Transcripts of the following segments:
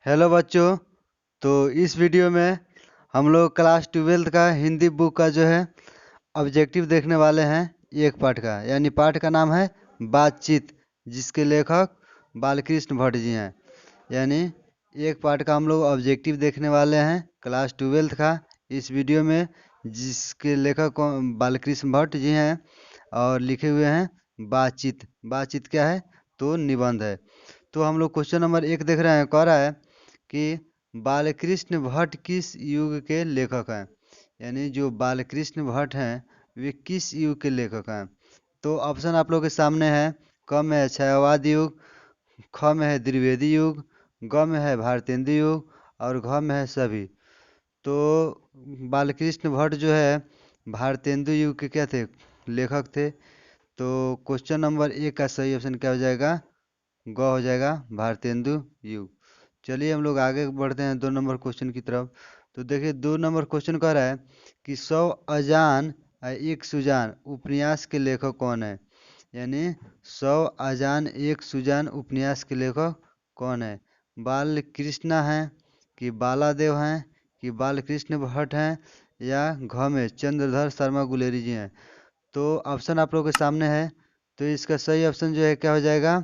Hello बच्चों। तो इस वीडियो में हम लोग क्लास 12th का हिंदी बुक का जो है ऑब्जेक्टिव देखने वाले हैं। एक पाठ का यानी पाठ का नाम है बातचीत, जिसके लेखक बालकृष्ण भट्ट जी हैं। यानी एक पाठ का हम लोग ऑब्जेक्टिव देखने वाले हैं क्लास 12th का इस वीडियो में, जिसके लेखक बालकृष्ण भट्ट जी हैं और लिखे हुए हैं बातचीत। बातचीत क्या है? तो निबंध है। तो हम लोग क्वेश्चन नंबर 1 देख रहे हैं। कह रहा है कि बालकृष्ण भट्ट किस युग के लेखक हैं। यानी जो बालकृष्ण भट्ट हैं वे किस युग के लेखक हैं। तो ऑप्शन आप लोग के सामने है। क में है छायावाद युग, ख में है द्विवेदी युग, ग में है भारतेंदु युग और घ में है सभी। तो बालकृष्ण भट्ट जो है भारतेंदु युग के क्या थे? लेखक थे। तो क्वेश्चन नंबर 1 का सही ऑप्शन क्या हो जाएगा? ग हो जाएगा, भारतेंदु युग। चलिए हम लोग आगे बढ़ते हैं 2 नंबर क्वेश्चन की तरफ। तो देखिए 2 नंबर क्वेश्चन कह रहा है कि 100 अजान एक सुजान उपन्यास के लेखक कौन है। यानी 100 अजान एक सुजान उपन्यास के लेखक कौन है? बाल कृष्णा हैं कि बालादेव हैं कि बालकृष्ण भट्ट हैं या घ में चंद्रधर शर्मा गुलेरी जी हैं। तो ऑप्शन आप लोग के सामने है। तो इसका सही ऑप्शन जो है क्या हो जाएगा?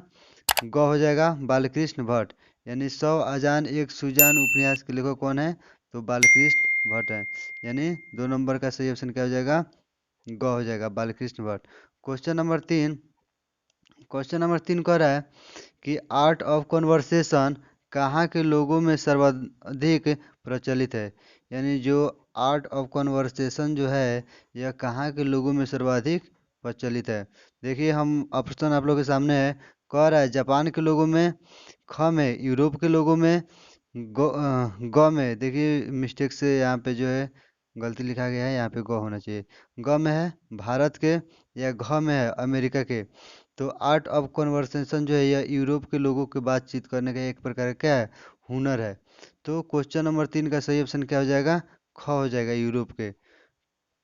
ग हो जाएगा, बालकृष्ण भट्ट। यानी 100 अजान एक सुजान उपन्यास के लेखक कौन है? तो बालकृष्ण भट्ट है। यानी 2 नंबर का सही ऑप्शन क्या हो जाएगा? ग हो जाएगा, बालकृष्ण भट्ट। क्वेश्चन नंबर 3 कह रहा है कि आर्ट ऑफ कन्वर्सेशन कहाँ के लोगों में सर्वाधिक प्रचलित है। यानी जो आर्ट ऑफ कन्वर्सेशन जो है यह कहाँ के लोगों में सर्वाधिक प्रचलित है। देखिए हम ऑप्शन आप लोगों के सामने है। कह रहा है जापान के लोगों में, ख में यूरोप के लोगों में, ग में देखिए मिस्टेक से यहाँ पे जो है गलती लिखा गया है, यहाँ पे ग होना चाहिए। ग में है भारत के या घ में है अमेरिका के। तो आर्ट ऑफ कन्वर्सेशन जो है यह यूरोप के लोगों के बातचीत करने का एक प्रकार का क्या है? हुनर है। तो क्वेश्चन नंबर 3 का सही ऑप्शन क्या हो जाएगा? ख हो जाएगा, यूरोप के।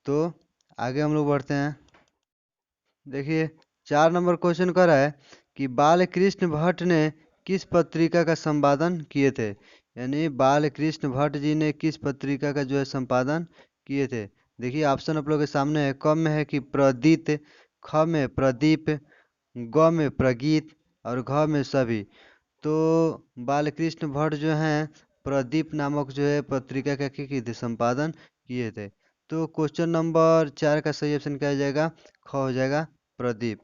तो आगे हम लोग बढ़ते हैं। देखिए 4 नंबर क्वेश्चन कर रहा है कि बालकृष्ण भट्ट ने किस पत्रिका का संपादन किए थे। यानी बालकृष्ण भट्ट जी ने किस पत्रिका का जो है संपादन किए थे। देखिए ऑप्शन आप लोग के सामने है। क में है कि प्रदीप, ख में प्रदीप, ग में प्रगीत और घ में सभी। तो बालकृष्ण भट्ट जो हैं प्रदीप नामक जो है पत्रिका का क्या किए थे? संपादन किए थे। तो क्वेश्चन नंबर 4 का सही ऑप्शन क्या हो जाएगा? ख हो जाएगा, प्रदीप।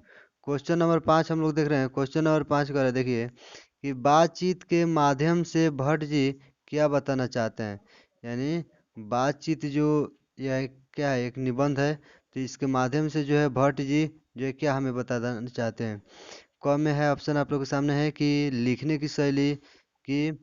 क्वेश्चन नंबर 5 हम लोग देख रहे हैं। क्वेश्चन नंबर 5 का रहा है, देखिए कि बातचीत के माध्यम से भट्ट जी क्या बताना चाहते हैं। यानी बातचीत जो यह क्या है? एक निबंध है। तो इसके माध्यम से जो है भट्ट जी जो है क्या हमें बताना चाहते हैं। क में है ऑप्शन आप लोग के सामने है कि लिखने की शैली, कि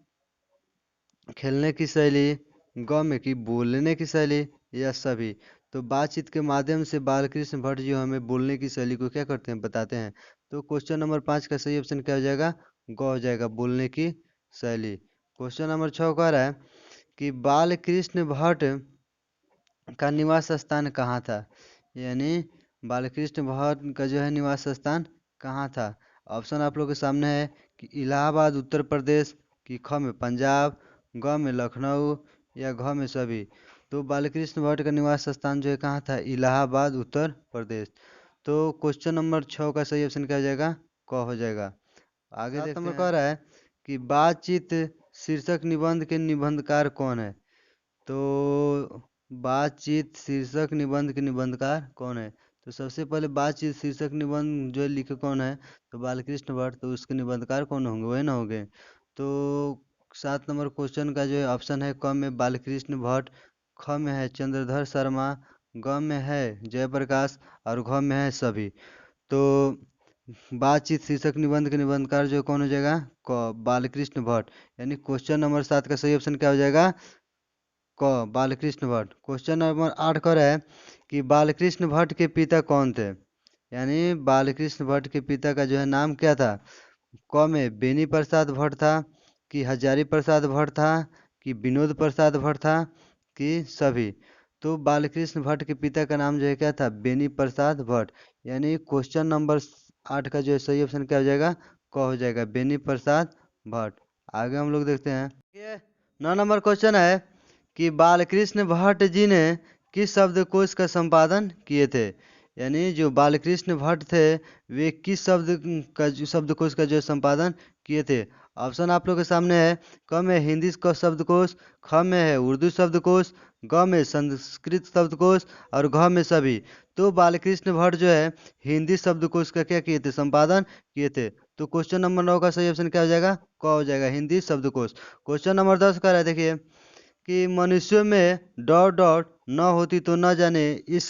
खेलने की शैली, ग में कि बोलने की शैली या सभी। तो बातचीत के माध्यम से बालकृष्ण भट्ट जी हमें बोलने की शैली को क्या करते हैं? बताते हैं। तो क्वेश्चन नंबर 5 का सही ऑप्शन क्या हो जाएगा? ग हो जाएगा, बोलने की शैली। क्वेश्चन नंबर 6 कह रहा है कि बालकृष्ण भट्ट का निवास स्थान कहाँ था। यानी बालकृष्ण भट्ट का जो है निवास स्थान कहाँ था। ऑप्शन आप लोग के सामने है कि इलाहाबाद उत्तर प्रदेश, कि ख में पंजाब, ग में लखनऊ या घ में सभी। तो बालकृष्ण भट्ट का निवास स्थान जो है कहाँ था? इलाहाबाद उत्तर प्रदेश। तो क्वेश्चन नंबर 6 का सही ऑप्शन क्या हो जाएगा? क हो जाएगा। आगे 7 नंबर कह रहा है कि बातचीत शीर्षक निबंध के निबंधकार कौन है। तो बातचीत शीर्षक निबंध के निबंधकार कौन है। तो सबसे पहले बातचीत शीर्षक निबंध जो है लिखे कौन है? तो बालकृष्ण भट्ट। तो उसके निबंधकार कौन होंगे? वही ना होंगे। तो 7 नंबर क्वेश्चन का जो है ऑप्शन है क में बालकृष्ण भट्ट, ख में है चंद्रधर शर्मा, ग में है जयप्रकाश और घ में है सभी। तो बातचीत शीर्षक निबंध के निबंधकार जो कौन हो जाएगा? क बालकृष्ण भट्ट। यानी क्वेश्चन नंबर 7 का सही ऑप्शन क्या हो जाएगा? क बालकृष्ण भट्ट। क्वेश्चन नंबर 8 कह रहा है कि बालकृष्ण भट्ट के पिता कौन थे। यानी बालकृष्ण भट्ट के पिता का जो है नाम क्या था। क में बेनी प्रसाद भट्ट था, कि हजारी प्रसाद भट्ट था, कि विनोद प्रसाद भट्ट था, कि सभी। तो बालकृष्ण भट्ट के पिता का नाम जो है क्या था? बेनी प्रसाद भट्ट। यानी क्वेश्चन नंबर 8 का जो है सही ऑप्शन क्या हो जाएगा? क हो जाएगा, बेनी प्रसाद भट्ट। आगे हम लोग देखते हैं। ये 9 नंबर क्वेश्चन है कि बालकृष्ण भट्ट जी ने किस शब्दकोश का संपादन किए थे। यानी जो बालकृष्ण भट्ट थे वे किस शब्दकोश का जो संपादन किए थे। ऑप्शन आप लोग के सामने है। क में हिंदी का शब्दकोश, ख में है उर्दू शब्दकोश, ग में संस्कृत शब्दकोश और घ में सभी। तो बालकृष्ण भट्ट जो है हिंदी शब्दकोश का क्या किए थे, संपादन किए थे। तो क्वेश्चन नंबर 9 का सही ऑप्शन क्या हो जाएगा, क हो जाएगा, हिंदी शब्दकोश। क्वेश्चन नंबर 10 का है, देखिए कि मनुष्यों में डॉट डॉट न होती तो न जाने इस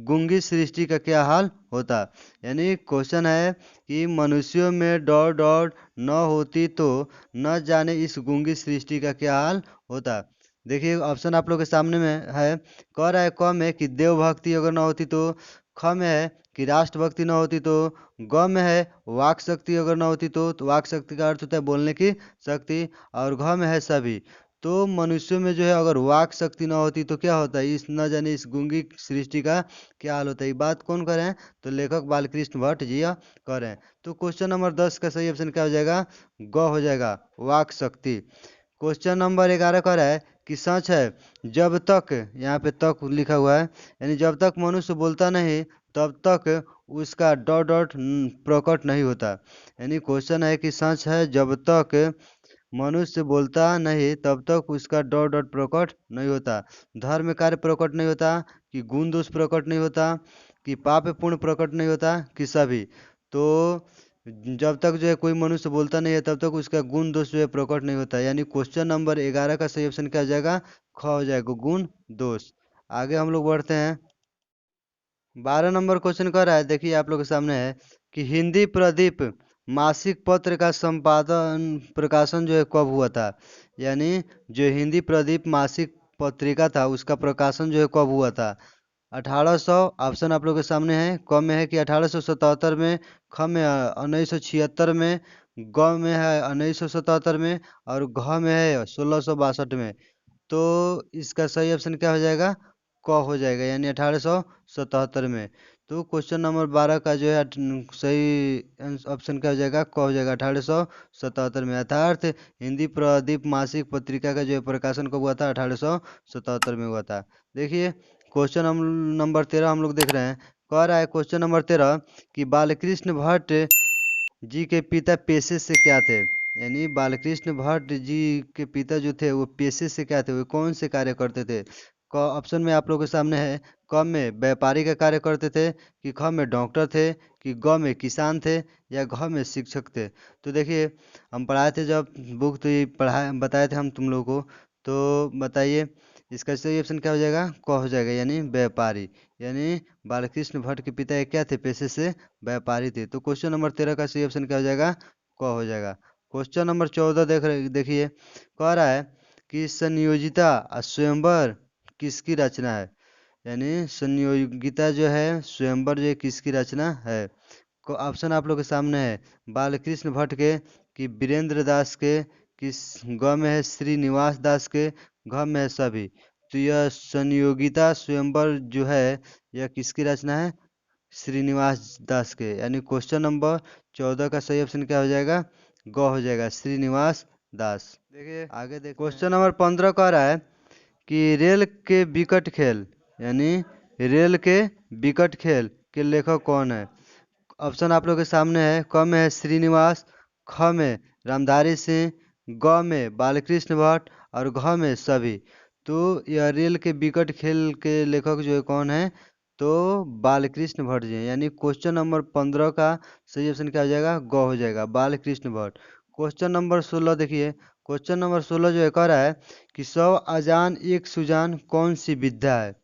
गूंगी सृष्टि का क्या हाल होता। यानी क्वेश्चन है कि मनुष्यों में डॉट डॉट न होती तो न जाने इस गूंगी सृष्टि का क्या हाल होता। देखिए ऑप्शन आप लोग के सामने में है। कह रहा है क में कि देव भक्ति अगर न होती तो, ख में है कि राष्ट्रभक्ति न होती तो, ग में है वाक शक्ति अगर न होती तो वाक शक्ति का अर्थ होता है बोलने की शक्ति, और घ में है सभी। तो मनुष्यों में जो है अगर वाक शक्ति ना होती तो क्या होता है, इस न जाने इस गूंगी सृष्टि का क्या हाल होता है। ये बात कौन कर रहे हैं, तो लेखक बालकृष्ण भट्ट जी यह कर रहे हैं। तो क्वेश्चन नंबर 10 का सही ऑप्शन क्या हो जाएगा, ग हो जाएगा, वाक शक्ति। क्वेश्चन नंबर 11 का है कि सच है जब तक, यहाँ पे तक लिखा हुआ है, यानी जब तक मनुष्य बोलता नहीं तब तक उसका डॉट डॉट प्रकट नहीं होता। यानी क्वेश्चन है कि सच है जब तक मनुष्य बोलता नहीं तब तक उसका डॉट डॉट प्रकट नहीं होता। धर्म कार्य प्रकट नहीं होता, कि गुण दोष प्रकट नहीं होता, कि पाप पुण्य प्रकट नहीं होता, कि सभी। तो जब तक जो है कोई मनुष्य बोलता नहीं है तब तक उसका गुण दोष जो है प्रकट नहीं होता। यानी क्वेश्चन नंबर 11 का सही ऑप्शन क्या हो जाएगा, ख हो जाएगा, गुण दोष। आगे हम लोग बढ़ते हैं। 12 नंबर क्वेश्चन कर रहा है, देखिए आप लोग के सामने है कि हिंदी प्रदीप मासिक पत्र का संपादन प्रकाशन जो है कब हुआ था। यानी जो हिंदी प्रदीप मासिक पत्रिका था उसका प्रकाशन जो है कब हुआ था। 1800, ऑप्शन आप लोग के सामने है। क में है कि 1877 में, ख में 1976 में, ग में है 1977 में और घ में है 1662 में। तो इसका सही ऑप्शन क्या हो जाएगा, क हो जाएगा, यानी 1877 में। तो क्वेश्चन नंबर 12 का जो है सही ऑप्शन क्या हो जाएगा, क हो जाएगा, 1877 में। अर्थात हिंदी प्रदीप मासिक पत्रिका का जो है प्रकाशन कब हुआ था, 1877 में हुआ था। देखिए क्वेश्चन नंबर 13 हम लोग देख रहे हैं। कह रहा है क्वेश्चन नंबर 13 कि बालकृष्ण भट्ट जी के पिता पेशे से क्या थे। यानी बालकृष्ण भट्ट जी के पिता जो थे वो पेशे से क्या थे, वो कौन से कार्य करते थे। क ऑप्शन में आप लोगों के सामने है। क में व्यापारी का कार्य करते थे, कि ख में डॉक्टर थे, कि ग में किसान थे, या घ में शिक्षक थे। तो देखिए हम पढ़ाए थे जब बुक, तो ये पढ़ाए बताए थे हम तुम लोगों को। तो बताइए इसका सही ऑप्शन क्या हो जाएगा, क हो जाएगा, यानी व्यापारी। यानी बालकृष्ण भट्ट के पिता एक क्या थे, पेशे से व्यापारी थे। तो क्वेश्चन नंबर 13 का सही ऑप्शन क्या हो जाएगा, क हो जाएगा। क्वेश्चन नंबर 14 देखिए कह रहा है कि संयोजिता स्वयंवर किसकी रचना है। यानी संयोगिता जो है स्वयंवर जो है किसकी रचना है। ऑप्शन आप लोग के सामने है। बालकृष्ण भट्ट के, कि वीरेंद्र दास के, कि ग में है श्रीनिवास दास के, घ में है सभी। तो यह संयोगिता स्वयंवर जो है यह किसकी रचना है, श्रीनिवास दास के। यानी क्वेश्चन नंबर 14 का सही ऑप्शन क्या हो जाएगा, ग हो जाएगा, श्रीनिवास दास। देखिए आगे देखते हैं। क्वेश्चन नंबर 15 कह रहा है कि रेल के विकट खेल, यानी रेल के विकट खेल के लेखक कौन है। ऑप्शन आप लोग के सामने है। क में है श्रीनिवास, ख में रामधारी सिंह, ग में बालकृष्ण भट्ट और घ में सभी। तो यह रेल के विकट खेल के लेखक जो है कौन है, तो बालकृष्ण भट्ट जी हैं। यानी क्वेश्चन नंबर 15 का सही ऑप्शन क्या हो जाएगा, ग हो जाएगा, बालकृष्ण भट्ट। क्वेश्चन नंबर 16 देखिए। क्वेश्चन नंबर 16 जो है कह रहा है कि 100 अजान एक सुजान कौन सी विद्या है।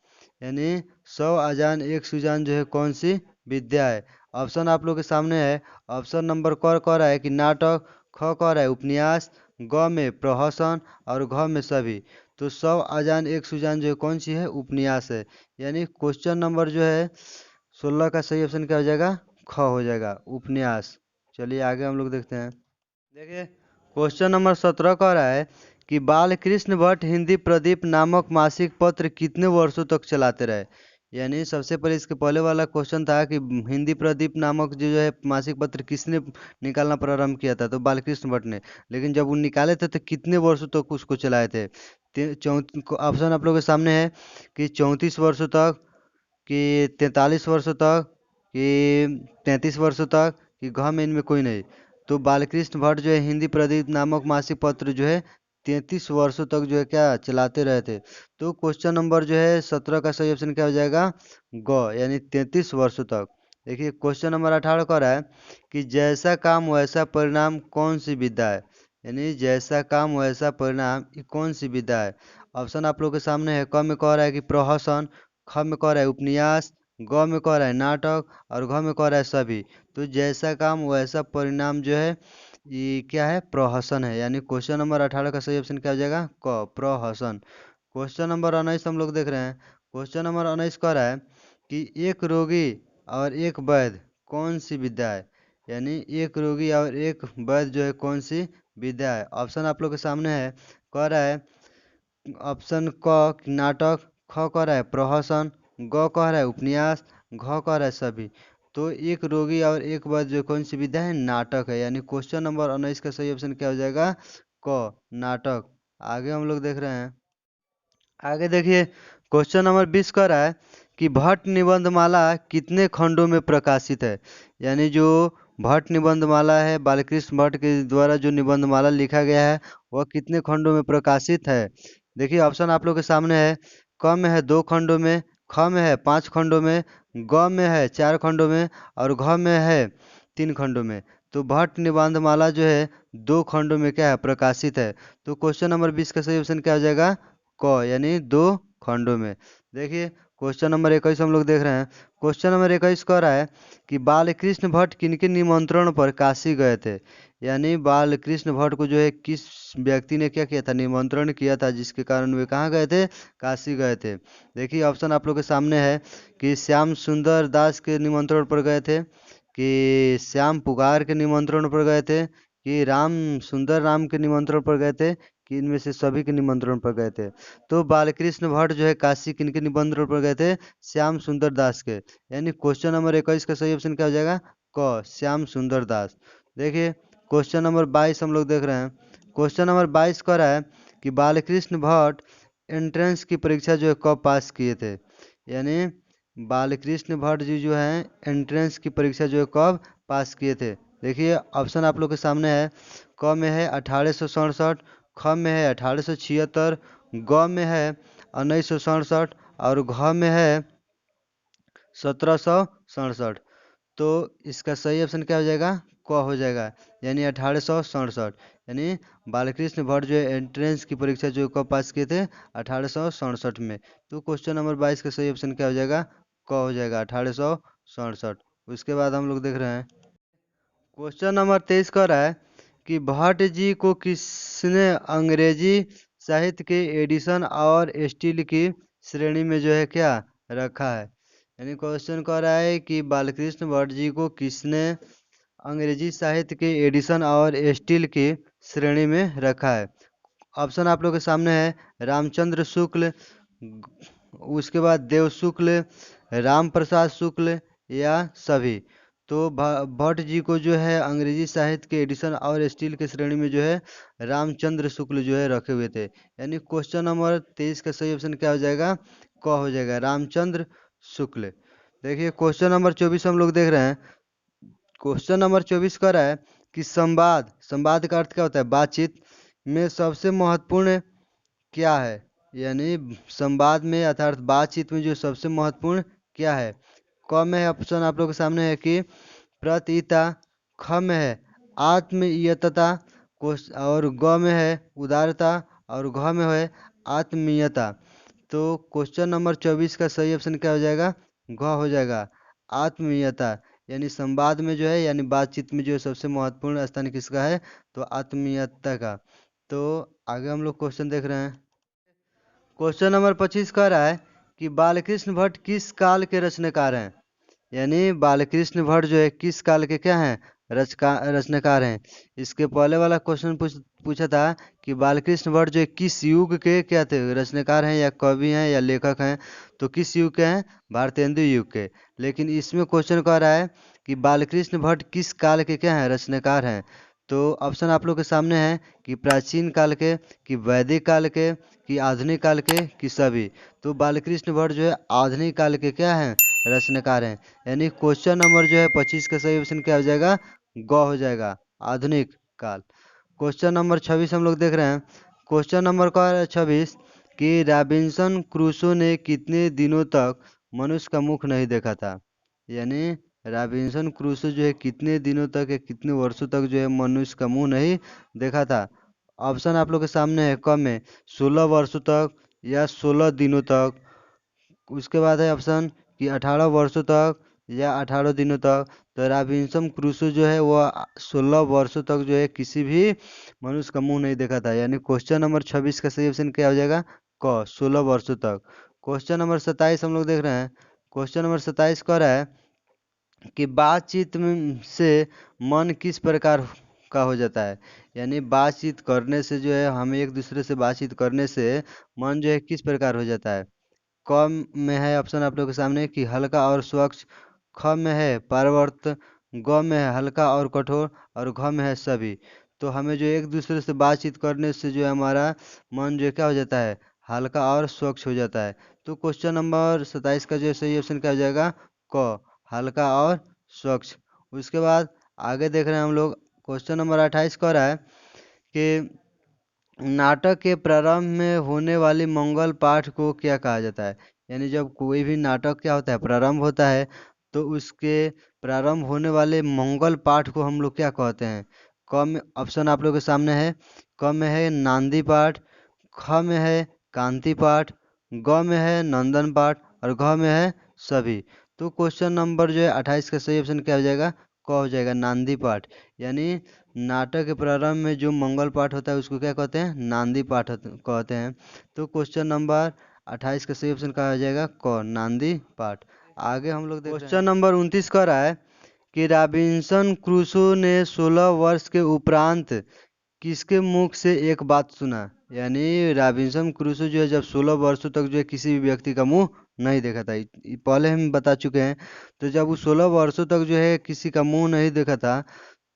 यानी 100 अजान एक सुजान जो है कौन सी विद्या है। ऑप्शन आप लोग के सामने है। ऑप्शन नंबर क कह रहा है कि नाटक, ख कह रहा है उपन्यास, ग में प्रहसन और घ में सभी। तो 100 अजान एक सुजान जो है कौन सी है, उपन्यास है। यानी क्वेश्चन नंबर जो है 16 का सही ऑप्शन क्या हो जाएगा, ख हो जाएगा, उपन्यास। चलिए आगे हम लोग देखते हैं। देखिए क्वेश्चन नंबर 17 कह रहा है कि बालकृष्ण भट्ट हिंदी प्रदीप नामक मासिक पत्र कितने वर्षों तक चलाते रहे। यानी सबसे पहले इसके पहले वाला क्वेश्चन था कि हिंदी प्रदीप नामक जो है मासिक पत्र किसने निकालना प्रारंभ किया था, तो बालकृष्ण भट्ट ने। लेकिन जब वो निकाले थे तो कितने वर्षों तक उसको चलाए थे? ऑप्शन आप लोगों के सामने है कि 34 वर्षों तक, कि 43 वर्षों तक, कि 33 वर्षों तक, कि घ में इनमें कोई नहीं। तो बालकृष्ण भट्ट जो है हिंदी प्रदीप नामक मासिक पत्र जो है 33 वर्षों तक जो है क्या चलाते रहे थे। तो क्वेश्चन नंबर जो है 17 का सही ऑप्शन क्या हो जाएगा? ग, यानी 33 वर्षों तक। देखिए क्वेश्चन नंबर 18 कह रहा है कि जैसा काम वैसा परिणाम कौन सी विद्या है? यानी जैसा काम वैसा परिणाम ये कौन सी विद्या है? ऑप्शन आप लोग के सामने है। क में कह रहा है कि प्रहसन, ख में कह रहा है उपन्यास, ग में कह रहा है नाटक, और घ में कह रहा है सभी। तो जैसा काम वैसा परिणाम जो है ये क्या है? प्रहसन है। यानी क्वेश्चन नंबर 18 का सही ऑप्शन क्या हो जाएगा? क, प्रहसन। क्वेश्चन नंबर 19 हम लोग देख रहे हैं। क्वेश्चन नंबर 19 कह रहा है कि एक रोगी और एक वैद्य कौन सी विद्या है? यानी एक रोगी और एक वैद्य जो है कौन सी विद्या है? ऑप्शन आप लोग के सामने है। कह रहा है ऑप्शन क नाटक, ख कह रहा है प्रहसन, ग कह रहा है उपन्यास, घ कह रहा है सभी। तो एक रोगी और एक वैद्य जो कौन सी विद्या है? नाटक है। यानी क्वेश्चन नंबर 19 का सही ऑप्शन क्या हो जाएगा? क, नाटक। आगे हम लोग देख रहे हैं। आगे देखिए क्वेश्चन नंबर 20 का रहा है कि भट्ट निबंधमाला कितने खंडों में प्रकाशित है? यानी जो भट्ट निबंधमाला है, बालकृष्ण भट्ट के द्वारा जो निबंधमाला लिखा गया है वह कितने खंडों में प्रकाशित है? देखिए ऑप्शन आप लोग के सामने है। क में है 2 खंडों में, ख में है 5 खंडों में, ग में है 4 खंडों में, और घ में है 3 खंडों में। तो भट्ट निबंधमाला जो है 2 खंडों में क्या है? प्रकाशित है। तो क्वेश्चन नंबर 20 का सही ऑप्शन क्या हो जाएगा? क, यानी 2 खंडों में। देखिए क्वेश्चन नंबर 21 हम लोग देख रहे हैं। क्वेश्चन नंबर 21 कह रहा है कि बालकृष्ण भट्ट किनके निमंत्रण पर काशी गए थे? यानी बालकृष्ण भट्ट को जो है किस व्यक्ति ने क्या किया था? निमंत्रण किया था, जिसके कारण वे कहाँ गए थे? काशी गए थे। देखिए ऑप्शन आप लोग के सामने है कि श्याम सुंदर दास के निमंत्रण पर गए थे, कि श्याम पुकार के निमंत्रण पर गए थे, कि राम सुंदर राम के निमंत्रण पर गए थे, कि इनमें से सभी के निमंत्रण पर गए थे। तो बालकृष्ण भट्ट जो है काशी किनके निमंत्रण पर गए थे? श्याम सुंदर दास के। यानी क्वेश्चन नंबर 21 का सही ऑप्शन क्या हो जाएगा? क, श्याम सुंदर दास। देखिए क्वेश्चन नंबर 22 हम लोग देख रहे हैं। क्वेश्चन नंबर 22 कह रहा है कि बालकृष्ण भट्ट एंट्रेंस की परीक्षा जो है कब पास किए थे? यानी बालकृष्ण भट्ट जी जो है एंट्रेंस की परीक्षा जो है कब पास किए थे? देखिए ऑप्शन आप लोग के सामने है। क में है 1867, ख में है 1876, ग में है 1967, और घ में है 1767। तो इसका सही ऑप्शन क्या हो जाएगा? क हो जाएगा, यानी 1867। यानी बालकृष्ण भट्ट जो है एंट्रेंस की परीक्षा जो कब पास किए थे? 1867 में। तो क्वेश्चन नंबर 22 का सही ऑप्शन क्या हो जाएगा? क हो जाएगा, 1867। उसके बाद हम लोग देख रहे हैं। क्वेश्चन नंबर 23 कह रहा है कि भट्ट जी को किसने अंग्रेजी साहित्य के एडिशन और स्टील की श्रेणी में जो है क्या रखा है? यानी क्वेश्चन कह रहा है कि बालकृष्ण भट्ट जी को किसने अंग्रेजी साहित्य के एडिशन और स्टील की श्रेणी में रखा है? ऑप्शन आप लोग के सामने है। रामचंद्र शुक्ल, उसके बाद देव शुक्ल, राम प्रसाद शुक्ल, या सभी। तो भट्ट जी को जो है अंग्रेजी साहित्य के एडिशन और स्टील के श्रेणी में जो है रामचंद्र शुक्ल जो है रखे हुए थे। यानी क्वेश्चन नंबर 23 का सही ऑप्शन क्या हो जाएगा? क हो जाएगा, रामचंद्र शुक्ल। देखिए क्वेश्चन नंबर 24 हम लोग देख रहे हैं। क्वेश्चन नंबर 24 का रहा है कि संवाद, संवाद का अर्थ क्या होता है? बातचीत में सबसे महत्वपूर्ण क्या है? यानी संवाद में अर्थात बातचीत में जो सबसे महत्वपूर्ण क्या है? क में है ऑप्शन आप लोग के सामने है कि प्रतिता, ख में है आत्मीयतता, और ग में है उदारता, और घ में है आत्मीयता। तो क्वेश्चन नंबर 24 का सही ऑप्शन क्या हो जाएगा? घ हो जाएगा, आत्मीयता। यानी संवाद में जो है यानी बातचीत में जो है सबसे महत्वपूर्ण स्थान किसका है? तो आत्मीयता का। तो आगे हम लोग क्वेश्चन देख रहे हैं। क्वेश्चन नंबर 25 कह रहा है कि बालकृष्ण भट्ट किस काल के रचनाकार हैं? यानी बालकृष्ण भट्ट जो है किस काल के क्या हैं? रचनाकार हैं। इसके पहले वाला क्वेश्चन पूछा था कि बालकृष्ण भट्ट जो है किस युग के क्या थे, रचनाकार हैं या कवि हैं या लेखक हैं, तो किस युग के हैं, भारतेंदु युग के। लेकिन इसमें क्वेश्चन कह रहा है कि बालकृष्ण भट्ट किस काल के क्या हैं, रचनाकार हैं। तो ऑप्शन आप लोग के सामने है कि प्राचीन काल के, कि वैदिक काल के, कि आधुनिक काल के, कि सभी। तो बालकृष्ण भट्ट जो है आधुनिक काल के क्या हैं, रचनाकार हैं। यानी क्वेश्चन नंबर जो है 25 का सही ऑप्शन क्या हो जाएगा, ग हो जाएगा, आधुनिक काल। क्वेश्चन नंबर 26 हम लोग देख रहे हैं। क्वेश्चन नंबर का है 26 कि रॉबिन्सन क्रूसो ने कितने दिनों तक मनुष्य का मुख नहीं देखा था। यानी रॉबिन्सन क्रूसो जो है कितने दिनों तक या कितने वर्षों तक जो है मनुष्य का मुंह नहीं देखा था। ऑप्शन आप लोग के सामने है, कम में 16 वर्षों तक या 16 दिनों तक। उसके बाद है ऑप्शन कि 18 वर्षों तक या 18 दिनों तक। तो रॉबिन्सन क्रूसो जो है वो 16 वर्षों तक जो है किसी भी मनुष्य का मुंह नहीं देखा था। यानी क्वेश्चन नंबर 26 का सही ऑप्शन क्या हो जाएगा, क 16 वर्षों तक। क्वेश्चन नंबर 27 हम लोग देख रहे हैं। क्वेश्चन नंबर 27 कह रहा है कि बातचीत से मन किस प्रकार का हो जाता है। यानी बातचीत करने से जो है, हमें एक दूसरे से बातचीत करने से मन जो है किस प्रकार हो जाता है। क में है ऑप्शन आप लोग के सामने कि हल्का और स्वच्छ, ख में है पारवर्त, ग में है हल्का और कठोर, और घ में है सभी। तो हमें जो एक दूसरे से बातचीत करने से जो है हमारा मन जो है क्या हो जाता है, हल्का और स्वच्छ हो जाता है। तो क्वेश्चन नंबर 27 का जो सही ऑप्शन क्या हो जाएगा, क हल्का और स्वच्छ। उसके बाद आगे देख रहे हैं हम लोग। क्वेश्चन नंबर 28 कह रहा है कि नाटक के प्रारंभ में होने वाली मंगल पाठ को क्या कहा जाता है। यानी जब कोई भी नाटक क्या होता है, प्रारंभ होता है, तो उसके प्रारंभ होने वाले मंगल पाठ को हम लोग क्या कहते हैं। क में ऑप्शन आप लोग के सामने है, क में है नांदी पाठ, ख में है कांति पाठ, ग में है नंदन पाठ, और घ में है सभी। तो क्वेश्चन नंबर जो है 28 का सही ऑप्शन क्या हो जाएगा, क हो जाएगा, नांदी पाठ। यानी नाटक के प्रारंभ में जो मंगल पाठ होता है उसको क्या कहते हैं, नांदी पाठ कहते हैं। तो क्वेश्चन नंबर 28 का सही ऑप्शन क्या हो जाएगा, क नांदी पाठ। आगे हम लोग क्वेश्चन नंबर 29 कह रहा है कि रॉबिन्सन क्रूसो ने 16 वर्ष के उपरांत किसके मुख से एक बात सुना। यानी रॉबिन्सन क्रूसो जो है जब 16 वर्षों तक जो है किसी भी व्यक्ति का मुंह नहीं देखा था, पहले हम बता चुके हैं। तो जब वो 16 वर्षों तक जो है किसी का मुंह नहीं देखा था,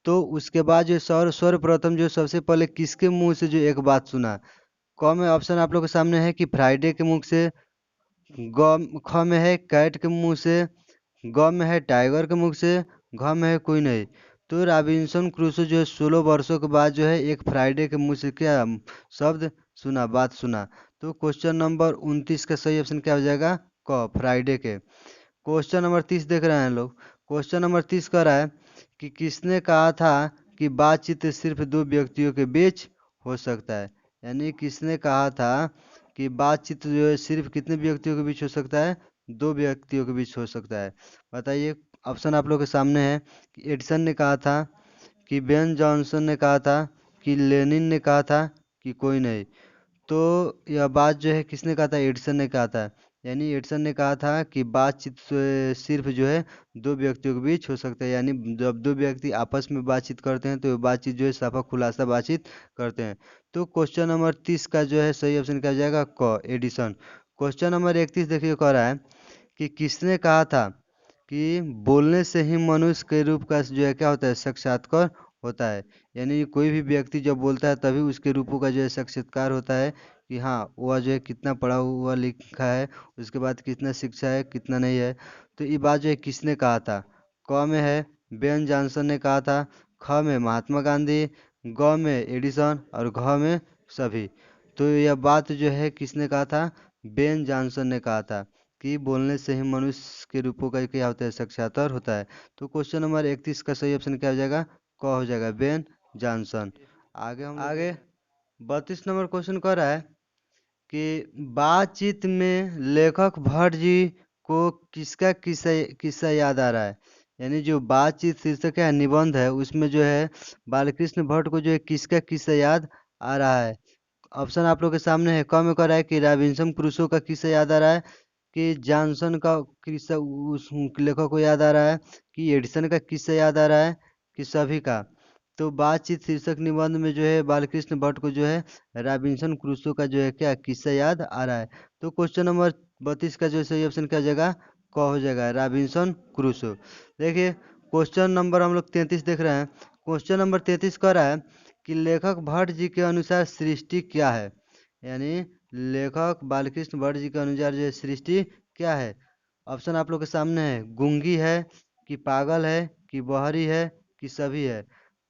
तो उसके बाद जो सर्वप्रथम जो सबसे पहले किसके मुंह से जो एक बात सुना। क में ऑप्शन आप लोग के सामने है कि फ्राइडे के मुख से, ख में है कैट के मुंह से, ग में है टाइगर के मुख से, घ में है कोई नहीं। तो रॉबिन्सन क्रूसो जो है 16 वर्षों के बाद जो है एक फ्राइडे के मुंह से क्या शब्द सुना, बात सुना। तो क्वेश्चन नंबर 29 का सही ऑप्शन क्या हो जाएगा, क फ्राइडे के। क्वेश्चन नंबर 30 देख रहे हैं लोग। क्वेश्चन नंबर 30 कह रहा है कि किसने कहा था कि बातचीत सिर्फ दो व्यक्तियों के बीच हो सकता है। यानी किसने कहा था कि बातचीत जो है सिर्फ कितने व्यक्तियों के बीच हो सकता है, दो व्यक्तियों के बीच हो सकता है। बताइए। ऑप्शन आप लोग के सामने है कि एडिसन ने कहा था, कि बेन जॉनसन ने कहा था, कि लेनिन ने कहा था, कि कोई नहीं। तो यह बात जो है किसने कहा था, एडिसन ने कहा था। यानी एडिसन ने कहा था कि बातचीत सिर्फ जो है दो व्यक्तियों के बीच हो सकता है। यानी जब दो व्यक्ति आपस में बातचीत करते हैं तो बातचीत जो है साफा खुलासा बातचीत करते हैं। तो क्वेश्चन नंबर 30 का जो है सही ऑप्शन क्या हो जाएगा, क एडिसन। क्वेश्चन नंबर 31 देखिए कह रहा है कि किसने कहा था कि बोलने से ही मनुष्य के रूप का जो है क्या होता है, साक्षात्कार होता है। यानी कोई भी व्यक्ति जब बोलता है तभी उसके रूपों का जो है साक्षात्कार होता है, कि हाँ वह जो है कितना पढ़ा हुआ लिखा है, उसके बाद कितना शिक्षा है कितना नहीं है। तो ये बात जो है किसने कहा था। क में है बेन जॉनसन ने कहा था, ख में महात्मा गांधी, ग में एडिसन, और घ में सभी। तो यह बात जो है किसने कहा था, बेन जॉनसन ने कहा था कि बोलने से ही मनुष्य के रूपों का क्या होता है, साक्षात्कार होता है। तो क्वेश्चन नंबर 31 का सही ऑप्शन क्या हो जाएगा, क हो जाएगा, बेन जॉनसन। आगे 32 नंबर क्वेश्चन कर रहा है कि बातचीत में लेखक भट्ट जी को किसका किस्सा किस्सा याद आ रहा है। यानी जो बातचीत शीर्षक है, निबंध है, उसमें जो है बालकृष्ण भट्ट को जो है किसका किस्सा याद आ रहा है। ऑप्शन आप लोग के सामने है। क में कह रहा है कि रॉबिन्सन क्रूसो का किस्सा याद आ रहा है, कि जॉनसन का किस्सा उस लेखक को याद आ रहा है, कि एडिसन का किस्सा याद आ रहा है, कि सभी का। तो बातचीत शीर्षक निबंध में जो है बालकृष्ण भट्ट को जो है रॉबिन्सन क्रूसो का जो है क्या किस्सा याद आ रहा है। तो क्वेश्चन नंबर 32 का जो सही ऑप्शन क्या हो जाएगा, क हो जाएगा, रॉबिन्सन क्रूसो। देखिए क्वेश्चन नंबर हम लोग 33 देख रहे हैं। क्वेश्चन नंबर 33 कह रहा है कि लेखक भट्ट जी के अनुसार सृष्टि क्या है। यानी लेखक बालकृष्ण भट्ट जी के अनुसार जो है सृष्टि क्या है। ऑप्शन आप लोग के सामने है, गूंगी है कि पागल है कि बहरी है कि सभी है।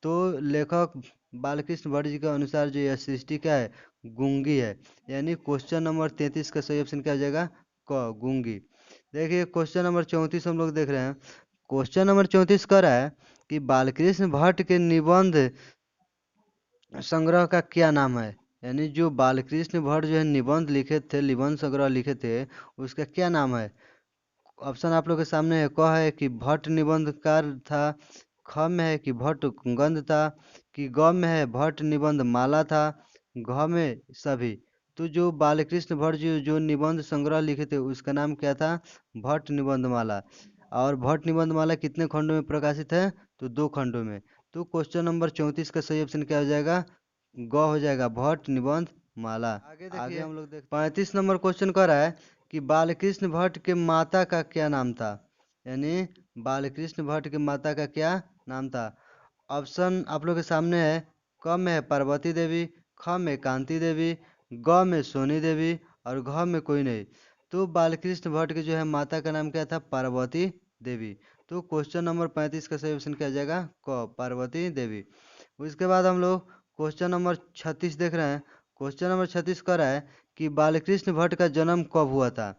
तो लेखक बालकृष्ण भट्ट जी के अनुसार जो यह सृष्टि क्या है, गूंगी है। यानी क्वेश्चन नंबर 33 का सही ऑप्शन क्या हो जाएगा, क, गूंगी। देखिए क्वेश्चन नंबर 34 हम लोग देख रहे हैं। क्वेश्चन नंबर 34 कह रहा है कि बालकृष्ण भट्ट के निबंध संग्रह का क्या नाम है। यानी जो बालकृष्ण भट्ट जो है निबंध लिखे थे, निबंध संग्रह लिखे थे, उसका क्या नाम है। ऑप्शन आप लोग के सामने है, क है कि भट्ट निबंधकार था, ख में है कि भट्ट गंध था, कि ग में है भट्ट निबंध माला था, घ में सभी। तो जो बालकृष्ण भट्ट जी जो निबंध संग्रह लिखे थे उसका नाम क्या था, भट्ट निबंध माला। और भट्ट निबंध माला कितने खंडों में प्रकाशित है, तो 2 खंडों में। तो क्वेश्चन नंबर 34 का सही ऑप्शन क्या हो जाएगा, ग हो जाएगा, भट्ट निबंध माला। आगे देखिए हम लोग देखते 35 नंबर क्वेश्चन कर रहा है कि बालकृष्ण भट्ट के माता का क्या नाम था। यानी बालकृष्ण भट्ट के माता का क्या नाम था। ऑप्शन आप लोग के सामने है, क में है पार्वती देवी, ख में कांति देवी, ग में सोनी देवी और घ में कोई नहीं। तो बालकृष्ण भट्ट के जो है माता का नाम क्या था, पार्वती देवी। तो क्वेश्चन नंबर 35 का सही ऑप्शन क्या हो जाएगा, क, पार्वती देवी। उसके बाद हम लोग क्वेश्चन नंबर 36 देख रहे हैं। क्वेश्चन नंबर 36 कह रहा है कि बालकृष्ण भट्ट का जन्म कब हुआ था।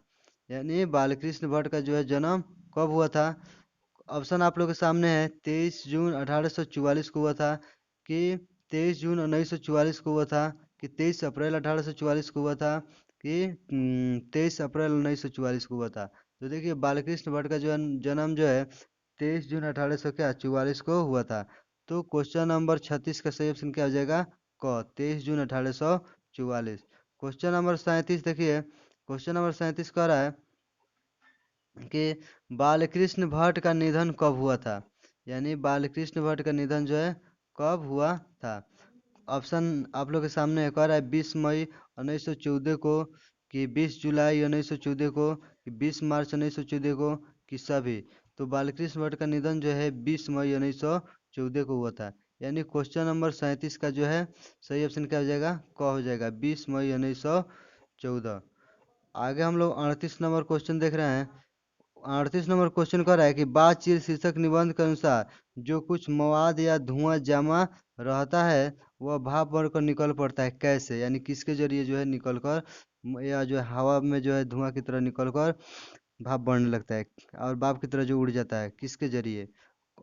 यानी बालकृष्ण भट्ट का जो है जन्म कब हुआ था। ऑप्शन आप लोग के सामने है, 23 जून 1844 को हुआ था, कि 23 जून 1944 को हुआ था, कि 23 अप्रैल 1844 को हुआ था, कि 23 अप्रैल 1944 को हुआ था। तो देखिए बालकृष्ण भट्ट का जो जन्म जो है 23 जून 1844 को हुआ था। तो क्वेश्चन नंबर 36 का सही ऑप्शन क्या हो जाएगा, क, 23 जून 1844। क्वेश्चन नंबर 37 देखिए, क्वेश्चन नंबर 37 कह रहा है कि बालकृष्ण भट्ट का निधन कब हुआ था। यानी बालकृष्ण भट्ट का निधन जो है कब हुआ था। ऑप्शन आप लोग के सामने एक और है, 20 मई 1914 को, कि 20 जुलाई 1914 को, कि 20 मार्च 1914 को, कि सभी। तो बालकृष्ण भट्ट का निधन जो है 20 मई 1914 को हुआ था। यानी क्वेश्चन नंबर 37 का जो है सही ऑप्शन क्या हो जाएगा, क हो जाएगा, 20 मई 1914। आगे हम लोग 38 नंबर क्वेश्चन देख रहे हैं। 38 नंबर क्वेश्चन कर रहा है कि बातचीत शीर्षक निबंध के अनुसार जो कुछ मवाद या धुआं जमा रहता है वह भाप बनकर निकल पड़ता है, कैसे। यानी किसके जरिए जो है निकल कर, या जो है हवा में जो है धुआं की तरह निकल कर भाप बनने लगता है, और भाप की तरह जो उड़ जाता है, किसके जरिए।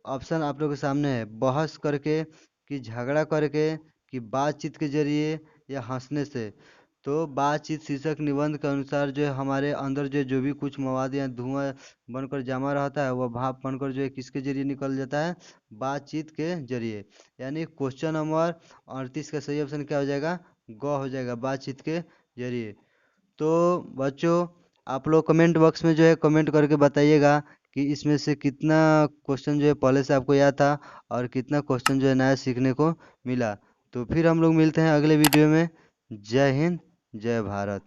ऑप्शन आप लोग के सामने है, बहस करके, कि झगड़ा करके, कि बातचीत के जरिए, या हंसने से। तो बातचीत शीर्षक निबंध के अनुसार जो है हमारे अंदर जो भी कुछ मवाद या धुआं बनकर जमा रहता है वह भाप बनकर जो है किसके जरिए निकल जाता है, बातचीत के जरिए। यानी क्वेश्चन नंबर 38 का सही ऑप्शन क्या हो जाएगा, ग हो जाएगा, बातचीत के जरिए। तो बच्चों आप लोग कमेंट बॉक्स में जो है कमेंट करके बताइएगा कि इसमें से कितना क्वेश्चन जो है पहले से आपको याद था और कितना क्वेश्चन जो है नया सीखने को मिला। तो फिर हम लोग मिलते हैं अगले वीडियो में। जय हिंद, जय भारत।